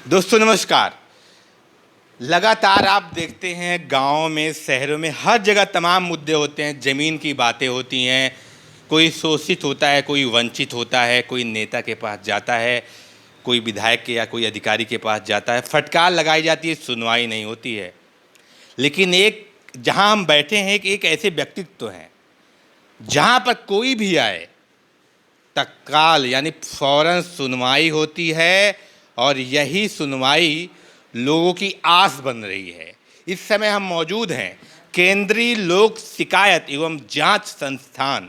दोस्तों नमस्कार। लगातार आप देखते हैं गाँव में, शहरों में, हर जगह तमाम मुद्दे होते हैं। ज़मीन की बातें होती हैं, कोई शोषित होता है, कोई वंचित होता है, कोई नेता के पास जाता है, कोई विधायक के या कोई अधिकारी के पास जाता है, फटकार लगाई जाती है, सुनवाई नहीं होती है। लेकिन एक जहां हम बैठे हैं एक ऐसे व्यक्तित्व हैं जहां पर कोई भी आए तत्काल यानी फौरन सुनवाई होती है और यही सुनवाई लोगों की आस बन रही है। इस समय हम मौजूद हैं केंद्रीय लोक शिकायत एवं जांच संस्थान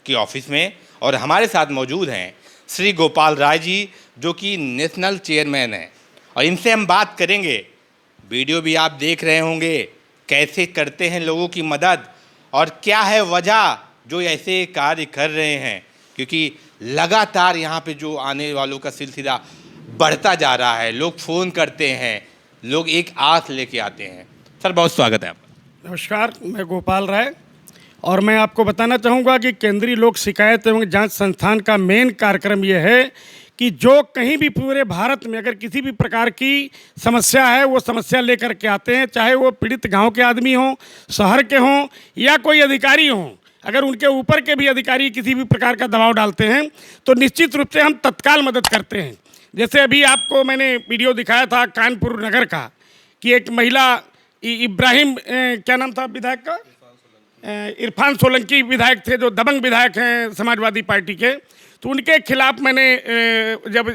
के ऑफिस में और हमारे साथ मौजूद हैं श्री गोपाल राय जी, जो कि नेशनल चेयरमैन हैं, और इनसे हम बात करेंगे। वीडियो भी आप देख रहे होंगे, कैसे करते हैं लोगों की मदद और क्या है वजह जो ऐसे कार्य कर रहे हैं, क्योंकि लगातार यहाँ पे जो आने वालों का सिलसिला बढ़ता जा रहा है। लोग फ़ोन करते हैं, लोग एक आस लेके आते हैं। सर बहुत स्वागत है आपका। नमस्कार, मैं गोपाल राय और मैं आपको बताना चाहूँगा कि केंद्रीय लोक शिकायत एवं जांच संस्थान का मेन कार्यक्रम ये है कि जो कहीं भी पूरे भारत में अगर किसी भी प्रकार की समस्या है वो समस्या लेकर के आते हैं, चाहे वो पीड़ित गांव के आदमी हों, शहर के हों या कोई अधिकारी हों। अगर उनके ऊपर के भी अधिकारी किसी भी प्रकार का दबाव डालते हैं तो निश्चित रूप से हम तत्काल मदद करते हैं। जैसे अभी आपको मैंने वीडियो दिखाया था कानपुर नगर का कि एक महिला इब्राहिम क्या नाम था विधायक का, इरफान सोलंकी विधायक थे, जो दबंग विधायक हैं समाजवादी पार्टी के। तो उनके खिलाफ मैंने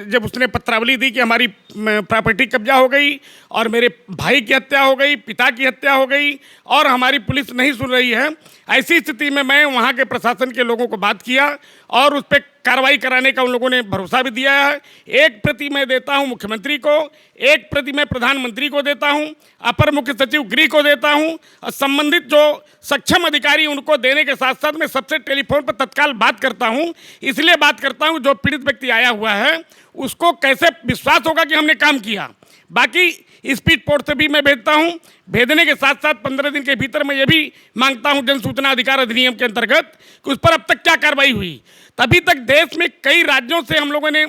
जब उसने पत्रावली दी कि हमारी प्रॉपर्टी कब्जा हो गई और मेरे भाई की हत्या हो गई, पिता की हत्या हो गई और हमारी पुलिस नहीं सुन रही है, ऐसी स्थिति में मैं वहाँ के प्रशासन के लोगों को बात किया और उस पर कार्रवाई कराने का उन लोगों ने भरोसा भी दिया है। एक प्रति मैं देता हूँ मुख्यमंत्री को, एक प्रति मैं प्रधानमंत्री को देता हूँ, अपर मुख्य सचिव गृह को देता हूँ और संबंधित जो सक्षम अधिकारी उनको देने के साथ साथ मैं सबसे टेलीफोन पर तत्काल बात करता हूँ। इसलिए बात करता हूँ जो पीड़ित व्यक्ति आया हुआ है उसको कैसे विश्वास होगा कि हमने काम किया। बाकी स्पीड पोस्ट से भी मैं भेजता हूं। भेजने के साथ साथ 15 दिन के भीतर मैं ये भी मांगता हूं जन सूचना अधिकार अधिनियम के अंतर्गत कि उस पर अब तक क्या कार्रवाई हुई। तभी तक देश में कई राज्यों से हम लोगों ने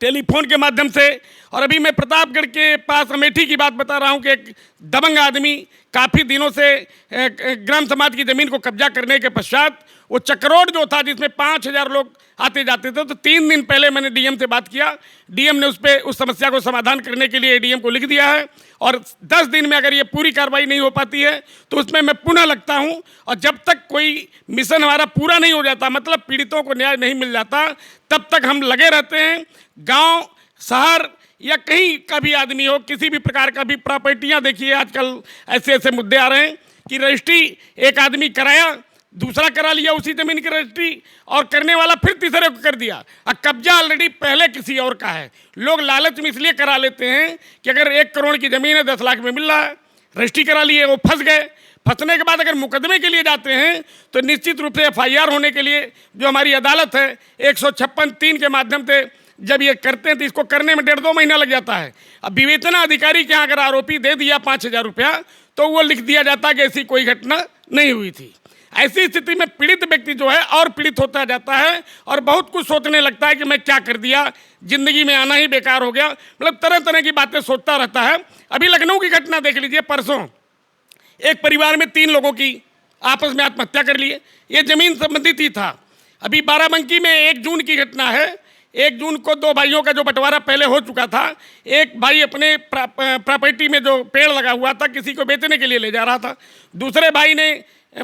टेलीफोन के माध्यम से, और अभी मैं प्रतापगढ़ के पास अमेठी की बात बता रहा हूं कि एक दबंग आदमी काफ़ी दिनों से ग्राम समाज की ज़मीन को कब्जा करने के पश्चात वो चक्रोड जो था जिसमें 5000 लोग आते जाते थे, तो 3 दिन पहले मैंने डीएम से बात किया। डीएम ने उस समस्या को समाधान करने के लिए एडीएम को लिख दिया है और 10 दिन में अगर ये पूरी कार्रवाई नहीं हो पाती है तो उसमें मैं पुनः लगता हूँ। और जब तक कोई मिशन हमारा पूरा नहीं हो जाता, मतलब पीड़ितों को न्याय नहीं मिल जाता, तब तक हम लगे रहते हैं। गाँव, शहर या कहीं का भी आदमी हो, किसी भी प्रकार का भी प्रॉपर्टियाँ, देखिए आजकल ऐसे ऐसे मुद्दे आ रहे हैं कि रजिस्ट्री एक आदमी कराया, दूसरा करा लिया उसी जमीन की रजिस्ट्री और करने वाला फिर तीसरे को कर दिया और कब्जा ऑलरेडी पहले किसी और का है। लोग लालच में इसलिए करा लेते हैं कि अगर 1 करोड़ की ज़मीन है 10 लाख में मिल रहा है, रजिस्ट्री करा लिए, वो फंस गए। फंसने के बाद अगर मुकदमे के लिए जाते हैं तो निश्चित रूप से FIR होने के लिए जो हमारी अदालत है 156(3) के माध्यम से जब ये करते हैं तो इसको करने में 1.5-2 महीना लग जाता है। अब विवेचना अधिकारी के यहाँ अगर आरोपी दे दिया 5000 रुपया तो वो लिख दिया जाता है कि ऐसी कोई घटना नहीं हुई थी। ऐसी स्थिति में पीड़ित व्यक्ति जो है और पीड़ित होता जाता है और बहुत कुछ सोचने लगता है कि मैं क्या कर दिया, जिंदगी में आना ही बेकार हो गया, मतलब तरह तरह की बातें सोचता रहता है। अभी लखनऊ की घटना देख लीजिए, परसों एक परिवार में 3 लोगों की आपस में आत्महत्या कर लिए, ये जमीन संबंधित ही था। अभी बाराबंकी में 1 जून की घटना है। 1 जून को 2 भाइयों का जो बंटवारा पहले हो चुका था, एक भाई अपने प्रॉपर्टी में जो पेड़ लगा हुआ था किसी को बेचने के लिए ले जा रहा था, दूसरे भाई ने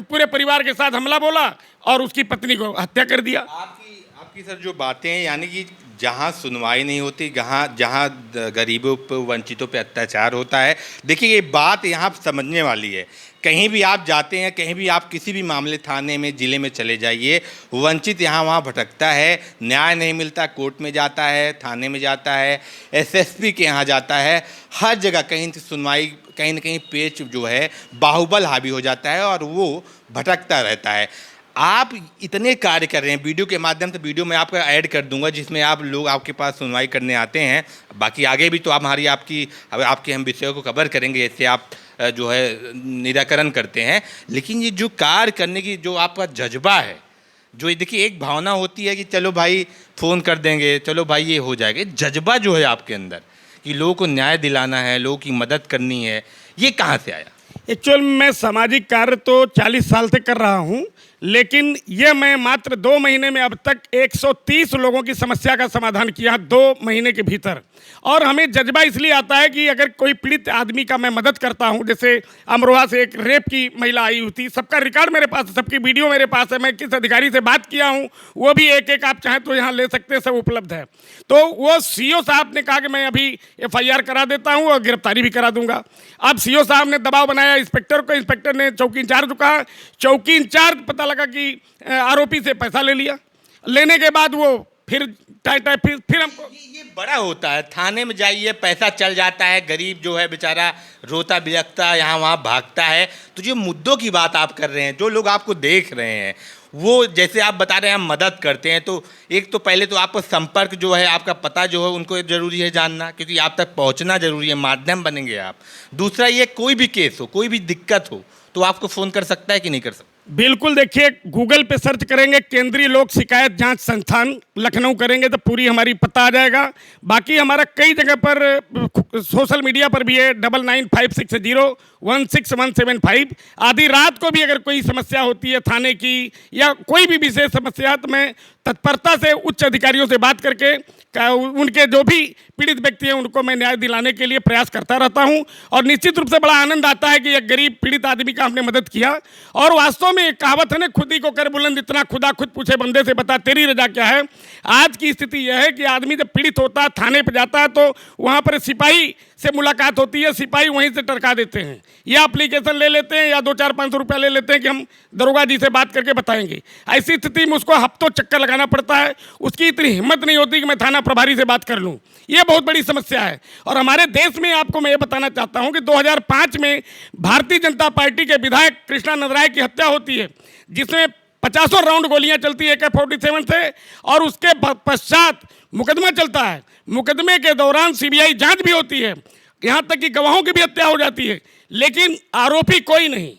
पूरे परिवार के साथ हमला बोला और उसकी पत्नी को हत्या कर दिया। आपकी सर जो बातें हैं, यानी कि जहाँ सुनवाई नहीं होती, जहाँ गरीबों पर, वंचितों पे अत्याचार होता है। देखिए ये बात यहाँ समझने वाली है। कहीं भी आप जाते हैं, कहीं भी आप किसी भी मामले थाने में, ज़िले में चले जाइए, वंचित यहाँ वहाँ भटकता है, न्याय नहीं मिलता, कोर्ट में जाता है, थाने में जाता है, SSP के यहाँ जाता है, हर जगह कहीं सुनवाई, कहीं ना कहीं पेच जो है बाहुबल हावी हो जाता है और वो भटकता रहता है। आप इतने कार्य कर रहे हैं, वीडियो के माध्यम से, वीडियो में आपका ऐड कर दूंगा जिसमें आप लोग आपके पास सुनवाई करने आते हैं। बाकी आगे भी तो आपके हम विषयों को कवर करेंगे, जैसे आप जो है निराकरण करते हैं। लेकिन ये जो कार्य करने की जो आपका जज्बा है, जो देखिए एक भावना होती है कि चलो भाई फ़ोन कर देंगे, चलो भाई ये हो जाएगा, जज्बा जो है आपके अंदर कि लोगों को न्याय दिलाना है, लोगों की मदद करनी है, ये कहाँ से आया? एक्चुअल मैं सामाजिक कार्य तो 40 साल से कर रहा हूं, लेकिन ये मैं मात्र 2 महीने में अब तक 130 लोगों की समस्या का समाधान किया 2 महीने के भीतर। और हमें जज्बा इसलिए आता है कि अगर कोई पीड़ित आदमी का मैं मदद करता हूं, जैसे अमरोहा से एक रेप की महिला आई हुई थी, सबका रिकॉर्ड मेरे पास है, सबकी वीडियो मेरे पास है, मैं किस अधिकारी से बात किया हूं वो भी एक एक आप चाहें तो यहाँ ले सकते हैं, सब उपलब्ध है। तो वो सीओ साहब ने कहा कि मैं अभी FIR करा देता हूँ और गिरफ्तारी भी करा दूंगा। अब सीओ साहब ने दबाव बनाया इंस्पेक्टर को, इंस्पेक्टर ने चौकी इंचार्ज को कहा, चौकी इंचार्ज पता लगा कि आरोपी से पैसा ले लिया। लेने के बाद वो फिर फिर हमको ये बड़ा होता है, थाने में जाइए पैसा चल जाता है, गरीब जो है बेचारा रोता बिलखता है, यहाँ वहाँ भागता है। तो जो मुद्दों की बात आप कर रहे हैं, जो लोग आपको देख रहे हैं, वो जैसे आप बता रहे हैं हम मदद करते हैं, तो एक तो पहले तो आपको संपर्क जो है, आपका पता जो है उनको ज़रूरी है जानना, क्योंकि आप तक पहुंचना ज़रूरी है, माध्यम बनेंगे आप। दूसरा ये कोई भी केस हो, कोई भी दिक्कत हो तो आपको फ़ोन कर सकता है कि नहीं कर सकता? बिल्कुल, देखिए गूगल पे सर्च करेंगे केंद्रीय लोक शिकायत जांच संस्थान लखनऊ करेंगे तो पूरी हमारी पता आ जाएगा। बाकी हमारा कई जगह पर सोशल मीडिया पर भी है, 9956016175। आधी रात को भी अगर कोई समस्या होती है थाने की या कोई भी विशेष समस्या, तो मैं तत्परता से उच्च अधिकारियों से बात करके उनके जो भी पीड़ित व्यक्ति हैं उनको मैं न्याय दिलाने के लिए प्रयास करता रहता हूं। और निश्चित रूप से बड़ा आनंद आता है कि एक गरीब पीड़ित आदमी का हमने मदद किया। और वास्तव में एक कहावत है ना, खुद ही को कर बुलंद इतना खुदा खुद पूछे बंदे से बता तेरी रजा क्या है। आज की स्थिति यह है कि आदमी जब पीड़ित होता है, थाने पर जाता है, तो वहाँ पर सिपाही से मुलाकात होती है, सिपाही वहीं से टरका देते हैं, या एप्लीकेशन ले लेते हैं या 200-500 रुपया ले लेते हैं कि हम दरोगा जी से बात करके बताएंगे। ऐसी स्थिति में उसको हफ्तों चक्कर लगाना पड़ता है, उसकी इतनी हिम्मत नहीं होती कि मैं थाना प्रभारी से बात कर लूँ। ये बहुत बड़ी समस्या है। और हमारे देश में आपको मैं ये बताना चाहता हूँ कि 2005 में भारतीय जनता पार्टी के विधायक कृष्णानंद राय की हत्या होती है, जिसमें 50 राउंड गोलियां चलती है AK-47 से, और उसके पश्चात मुकदमा चलता है। मुकदमे के दौरान CBI जांच भी होती है, यहाँ तक कि गवाहों की भी हत्या हो जाती है, लेकिन आरोपी कोई नहीं।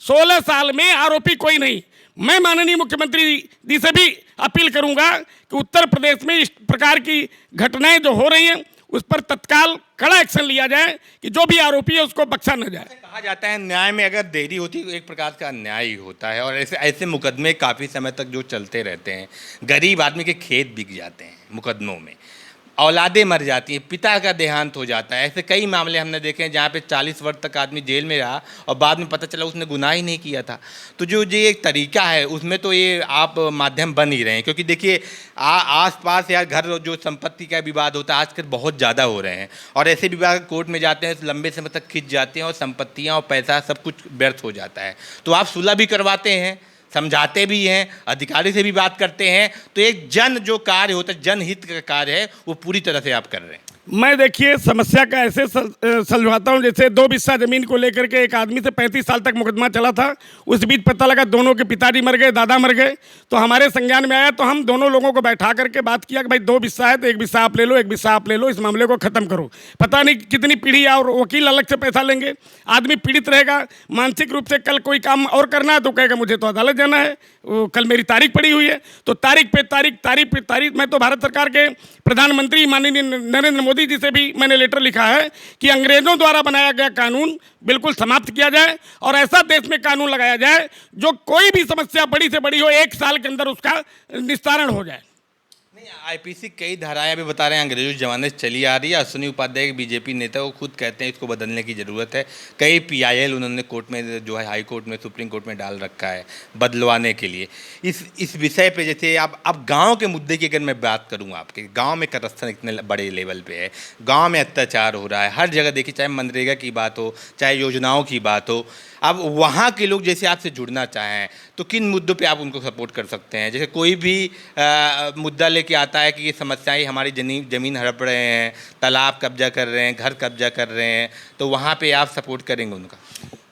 16 साल में आरोपी कोई नहीं। मैं माननीय मुख्यमंत्री जी से भी अपील करूंगा कि उत्तर प्रदेश में इस प्रकार की घटनाएं जो हो रही हैं उस पर तत्काल कड़ा एक्शन लिया जाए कि जो भी आरोपी है उसको बख्शा न जाए। कहा जाता है न्याय में अगर देरी होती है तो एक प्रकार का अन्याय ही होता है, और ऐसे ऐसे मुकदमे काफ़ी समय तक जो चलते रहते हैं, गरीब आदमी के खेत बिक जाते हैं मुकदमों में, औलादें मर जाती हैं, पिता का देहांत हो जाता है। ऐसे कई मामले हमने देखे हैं जहाँ पे 40 वर्ष तक आदमी जेल में रहा और बाद में पता चला उसने गुनाह ही नहीं किया था। तो जो ये एक तरीका है उसमें तो ये आप माध्यम बन ही रहे हैं, क्योंकि देखिए आस पास या घर जो संपत्ति का विवाद होता है आजकल बहुत ज़्यादा हो रहे हैं, और ऐसे विवाद कोर्ट में जाते हैं लंबे समय तक खिंच जाते हैं और संपत्तियाँ और पैसा सब कुछ व्यर्थ हो जाता है। तो आप सुलह भी करवाते हैं, समझाते भी हैं, अधिकारी से भी बात करते हैं, तो एक जन जो कार्य होता है, जनहित का कार्य है, वो पूरी तरह से आप कर रहे हैं। मैं देखिए समस्या का ऐसे सुलझाता हूँ, जैसे 2 बिस्सा जमीन को लेकर के एक आदमी से 35 साल तक मुकदमा चला था। उस बीच पता लगा दोनों के पिताजी मर गए, दादा मर गए, तो हमारे संज्ञान में आया, तो हम दोनों लोगों को बैठा करके बात किया कि भाई 2 बिस्सा है तो 1 बिस्सा आप ले लो, 1 बिस्सा आप ले लो, इस मामले को ख़त्म करो। पता नहीं कितनी पीढ़ी और वकील अलग से पैसा लेंगे, आदमी पीड़ित रहेगा मानसिक रूप से। कल कोई काम और करना है तो कहेगा मुझे तो अदालत जाना है, कल मेरी तारीख पड़ी हुई है, तो तारीख पे तारीख। मैं तो भारत सरकार के प्रधानमंत्री माननीय नरेंद्र मोदी जी से भी मैंने लेटर लिखा है कि अंग्रेजों द्वारा बनाया गया कानून बिल्कुल समाप्त किया जाए और ऐसा देश में कानून लगाया जाए जो कोई भी समस्या बड़ी से बड़ी हो 1 साल के अंदर उसका निस्तारण हो जाए। नहीं, IPC कई धाराएं अभी बता रहे हैं अंग्रेजों के ज़माने से चली आ रही है। अश्विनी उपाध्याय BJP नेता वो खुद कहते हैं इसको बदलने की ज़रूरत है। कई PIL उन्होंने कोर्ट में जो है हाई कोर्ट में, सुप्रीम कोर्ट में डाल रखा है बदलवाने के लिए। इस विषय पे जैसे अब गांव के मुद्दे की अगर मैं बात करूँ, आपके गांव में करप्शन इतने बड़े लेवल पे है, गांव में अत्याचार हो रहा है हर जगह, देखिए चाहे मनरेगा की बात हो, चाहे योजनाओं की बात हो। अब वहाँ के लोग जैसे आपसे जुड़ना चाहें तो किन मुद्दों पे आप उनको सपोर्ट कर सकते हैं? जैसे कोई भी मुद्दा लेके आता है कि ये समस्याएं हमारी ज़मीन हड़प रहे हैं, तालाब कब्जा कर रहे हैं, घर कब्जा कर रहे हैं, तो वहाँ पे आप सपोर्ट करेंगे उनका?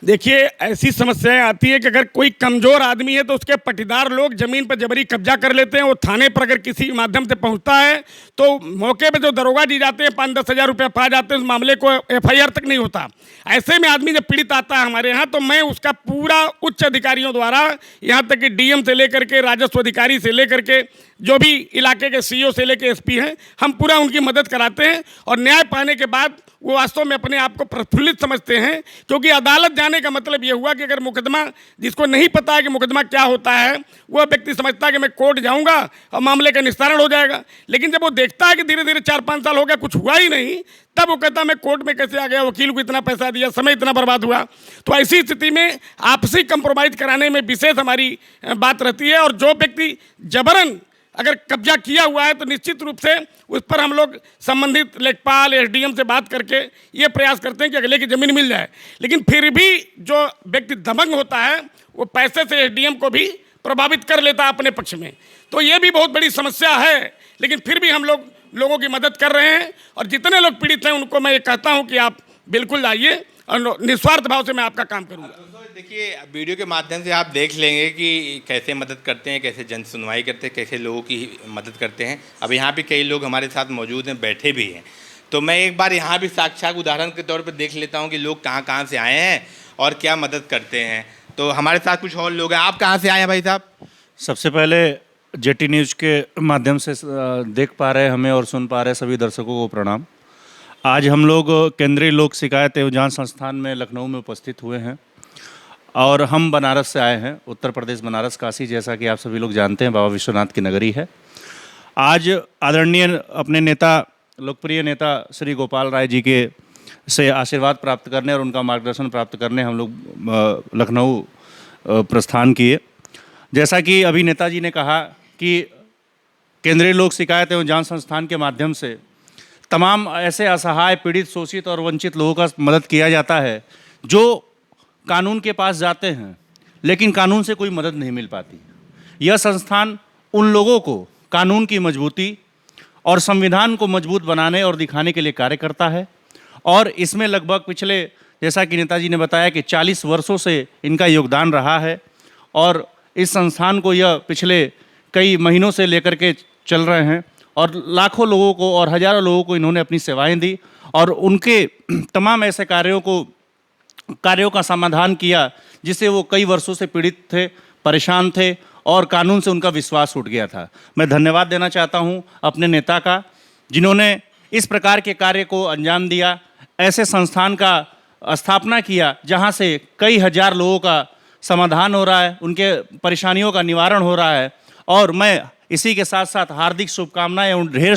देखिए, ऐसी समस्याएं आती है कि अगर कोई कमजोर आदमी है तो उसके पटीदार लोग जमीन पर जबरी कब्जा कर लेते हैं। वो थाने पर अगर किसी माध्यम से पहुंचता है तो मौके पे जो दरोगा जी जाते हैं 5-10 हज़ार रुपये पा जाते हैं, उस मामले को FIR तक नहीं होता। ऐसे में आदमी जब पीड़ित आता है हमारे यहाँ तो मैं उसका पूरा उच्च अधिकारियों द्वारा, यहाँ तक कि DM से लेकर के राजस्व अधिकारी से लेकर के जो भी इलाके के CO से लेकर SP हैं, हम पूरा उनकी मदद कराते हैं। और न्याय पाने के बाद वो वास्तव में अपने आप को प्रफुल्लित समझते हैं, क्योंकि अदालत जाने का मतलब ये हुआ कि अगर मुकदमा, जिसको नहीं पता है कि मुकदमा क्या होता है, वह व्यक्ति समझता है कि मैं कोर्ट जाऊंगा और मामले का निस्तारण हो जाएगा। लेकिन जब वो देखता है कि धीरे धीरे 4-5 साल हो गया, कुछ हुआ ही नहीं, तब वो कहता मैं कोर्ट में कैसे आ गया, वकील को इतना पैसा दिया, समय इतना बर्बाद हुआ। तो ऐसी स्थिति में आपसी कंप्रोमाइज़ कराने में विशेष हमारी बात रहती है। और जो व्यक्ति जबरन अगर कब्जा किया हुआ है तो निश्चित रूप से उस पर हम लोग संबंधित लेखपाल SDM से बात करके ये प्रयास करते हैं कि अगले की ज़मीन मिल जाए। लेकिन फिर भी जो व्यक्ति दबंग होता है वो पैसे से SDM को भी प्रभावित कर लेता है अपने पक्ष में। तो ये भी बहुत बड़ी समस्या है, लेकिन फिर भी हम लोग लोगों की मदद कर रहे हैं। और जितने लोग पीड़ित हैं उनको मैं ये कहता हूँ कि आप बिल्कुल आइए और निस्वार्थ भाव से मैं आपका काम करूँगा। दोस्तों देखिए, वीडियो के माध्यम से आप देख लेंगे कि कैसे मदद करते हैं, कैसे जन सुनवाई करते हैं, कैसे लोगों की मदद करते हैं। अब यहाँ पे कई लोग हमारे साथ मौजूद हैं, बैठे भी हैं, तो मैं एक बार यहाँ भी साक्षात उदाहरण के तौर पर देख लेता हूँ कि लोग कहाँ कहाँ से आए हैं और क्या मदद करते हैं। तो हमारे साथ कुछ और लोग हैं। आप कहाँ से आए हैं भाई साहब? सबसे पहले JT न्यूज़ के माध्यम से देख पा रहे हमें और सुन पा रहे सभी दर्शकों को प्रणाम। आज हम लोग केंद्रीय लोक शिकायत एवं जांच संस्थान में लखनऊ में उपस्थित हुए हैं और हम बनारस से आए हैं। उत्तर प्रदेश बनारस काशी, जैसा कि आप सभी लोग जानते हैं, बाबा विश्वनाथ की नगरी है। आज आदरणीय अपने नेता, लोकप्रिय नेता श्री गोपाल राय जी के से आशीर्वाद प्राप्त करने और उनका मार्गदर्शन प्राप्त करने हम लोग लखनऊ प्रस्थान किए। जैसा कि अभी नेताजी ने कहा कि केंद्रीय लोक शिकायत एवं जांच संस्थान के माध्यम से तमाम ऐसे असहाय, पीड़ित, शोषित और वंचित लोगों का मदद किया जाता है जो कानून के पास जाते हैं लेकिन कानून से कोई मदद नहीं मिल पाती। यह संस्थान उन लोगों को कानून की मजबूती और संविधान को मजबूत बनाने और दिखाने के लिए कार्य करता है। और इसमें लगभग पिछले, जैसा कि नेताजी ने बताया कि 40 वर्षों से इनका योगदान रहा है और इस संस्थान को यह पिछले कई महीनों से लेकर के चल रहे हैं और लाखों लोगों को और हज़ारों लोगों को इन्होंने अपनी सेवाएं दी और उनके तमाम ऐसे कार्यों का समाधान किया जिससे वो कई वर्षों से पीड़ित थे, परेशान थे और कानून से उनका विश्वास उठ गया था। मैं धन्यवाद देना चाहता हूँ अपने नेता का, जिन्होंने इस प्रकार के कार्य को अंजाम दिया, ऐसे संस्थान का स्थापना किया जहाँ से कई हज़ार लोगों का समाधान हो रहा है, उनके परेशानियों का निवारण हो रहा है। और मैं इसी के साथ साथ हार्दिक शुभकामनाएं एवं ढेर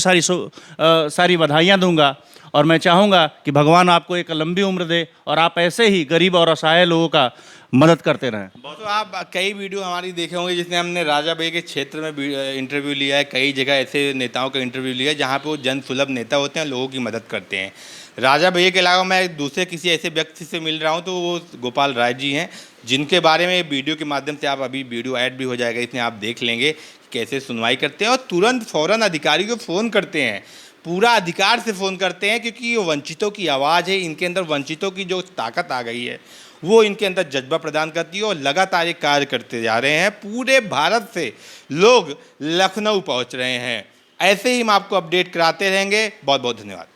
सारी बधाइयाँ दूंगा और मैं चाहूँगा कि भगवान आपको एक लंबी उम्र दे और आप ऐसे ही गरीब और असहाय लोगों का मदद करते रहें। तो आप कई वीडियो हमारी देखे होंगे जिसमें हमने राजा भाई के क्षेत्र में इंटरव्यू लिया है, कई जगह ऐसे नेताओं का इंटरव्यू लिया है जहाँ पे वो जन सुलभ नेता होते हैं, लोगों की मदद करते हैं। राजा भैया के अलावा मैं दूसरे किसी ऐसे व्यक्ति से मिल रहा हूँ तो वो गोपाल राय जी हैं, जिनके बारे में वीडियो के माध्यम से आप अभी वीडियो ऐड भी हो जाएगा, इसमें आप देख लेंगे कैसे सुनवाई करते हैं और तुरंत फ़ौरन अधिकारी को फ़ोन करते हैं, पूरा अधिकार से फ़ोन करते हैं, क्योंकि ये वंचितों की आवाज़ है। इनके अंदर वंचितों की जो ताकत आ गई है वो इनके अंदर जज्बा प्रदान करती है और लगातार ये कार्य करते जा रहे हैं। पूरे भारत से लोग लखनऊ पहुंच रहे हैं। ऐसे ही हम आपको अपडेट कराते रहेंगे। बहुत बहुत धन्यवाद।